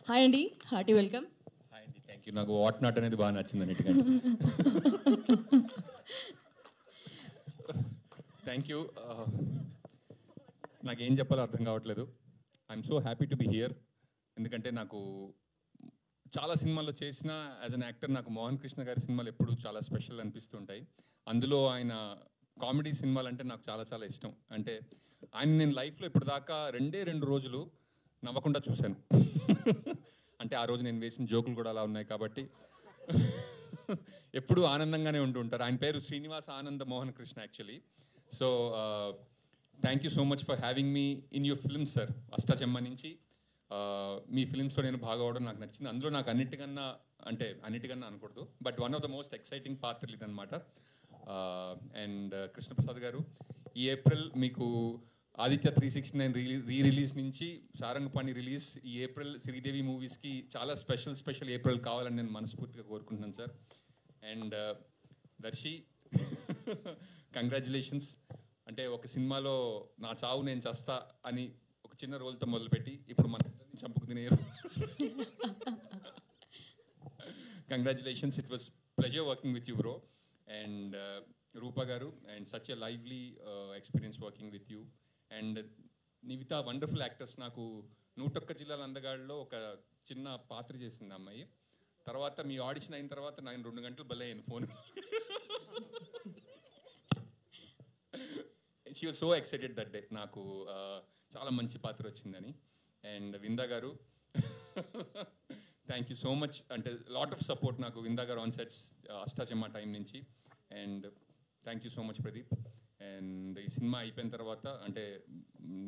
Hi అండి, hearty welcome. Hi అండి, thank you. నాకు వాట్ నాట్ అనేది బాగా నచ్చింది అన్నిటికంటే. Thank you. నాకేం చెప్పాలో అర్థం కావట్లేదు. I'm so happy to be here. ఎందుకంటే నాకు చాలా సినిమాల్లో చేసిన యాజ్ అన్ యాక్టర్ నాకు మోహన్ కృష్ణ గారి సినిమాలు ఎప్పుడు చాలా స్పెషల్ అనిపిస్తుంటాయి. అందులో ఆయన కామెడీ సినిమాలు అంటే నాకు చాలా చాలా ఇష్టం. అంటే ఆయన నేను లైఫ్లో ఇప్పటిదాకా రెండు రోజులు నవ్వకుండా చూశాను. అంటే ఆ రోజు నేను వేసిన జోకులు కూడా అలా ఉన్నాయి కాబట్టి ఎప్పుడు ఆనందంగానే ఉంటూ ఉంటారు. ఆయన పేరు Srinivas Ananda Mohan Krishna actually. So thank you so much for having me in your films sir. Ashtachamma నుంచి మీ ఫిల్మ్స్లో నేను భాగం అవడం నాకు నచ్చింది. అందులో నాకు అన్నిటికన్నా అనకూడదు, but one of the most exciting పాత్రలు ఇదనమాట. అండ్ కృష్ణప్రసాద్ గారు, ఈ ఏప్రిల్ మీకు ఆదిత్య 369 రిలీజ్ నుంచి సారంగపాణి రిలీజ్, ఈ ఏప్రిల్ శ్రీదేవి మూవీస్కి చాలా స్పెషల్ ఏప్రిల్ కావాలని నేను మనస్ఫూర్తిగా కోరుకుంటున్నాను సార్. And Darsi, congratulations. అంటే ఒక సినిమాలో నా చావు నేను చస్తా అని ఒక చిన్న రోల్తో మొదలుపెట్టి ఇప్పుడు మన చంపుకు తినేరు. Congratulations, it was pleasure working with you bro. And Rupa garu, and such a lively experience working with you. And Nivitha, wonderful actors. నాకు 101 జిల్లాల అందగాడిలో ఒక చిన్న పాత్ర చేసింది అమ్మాయి. తర్వాత మీ ఆడిషన్ అయిన తర్వాత నేను 2 గంటలు బలే అయ్యాను phone. She was so excited that day. నాకు చాలా మంచి పాత్ర వచ్చిందని. అండ్ విందా గారు, థ్యాంక్ యూ సో మచ్. అంటే లాట్ ఆఫ్ సపోర్ట్ నాకు విందా గారు ఆన్ సెట్స్ అష్టాచెమ్మ టైం నుంచి. And thank you so much Pradeep. And ఈ సినిమా అయిపోయిన తర్వాత అంటే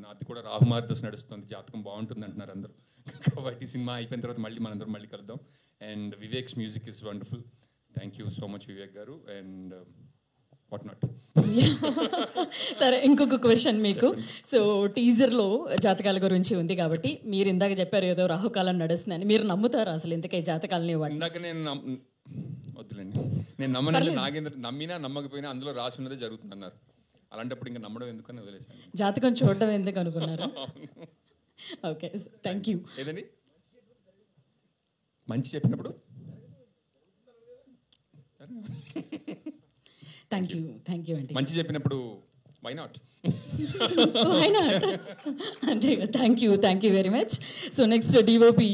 నాది కూడా రాహుమార్ దశ నడుస్తుంది, జాతకం బాగుంటుంది అంటున్నారు అందరూ. కాబట్టి సినిమా అయిపోయిన తర్వాత మళ్ళీ మళ్ళీ కలుద్దాం. And Vivek's music is wonderful. Thank you so much Vivek garu. And what not. సరే, ఇంకొక క్వశ్చన్ మీకు. సో టీజర్లో జాతకాల గురించి ఉంది కాబట్టి మీరు ఇందాక చెప్పారు ఏదో రాహుకాలం నడుస్తుందని. మీరు నమ్ముతారు అసలు ఇంతకీ జాతకాలని? ఇందాక వద్దులేండి, నేను నమ్మనంటే నాగేంద్ర నమ్మినా నమ్మకపోయినా అందులో రాసి ఉన్నదే జరుగుతుంది అన్నారు. అలాంటప్పుడు ఇంకా నమ్మడం ఎందుకని వదిలేసాను. జాతకం చూడడం ఎందుకు అనుకున్నారు? Okay, thank you. ఏదండి మంచి చెప్పినప్పుడు? థ్యాంక్ యూ అండి. మంచి చెప్పినప్పుడు వై నాట్? అంతే. Thank you very much. So next DOP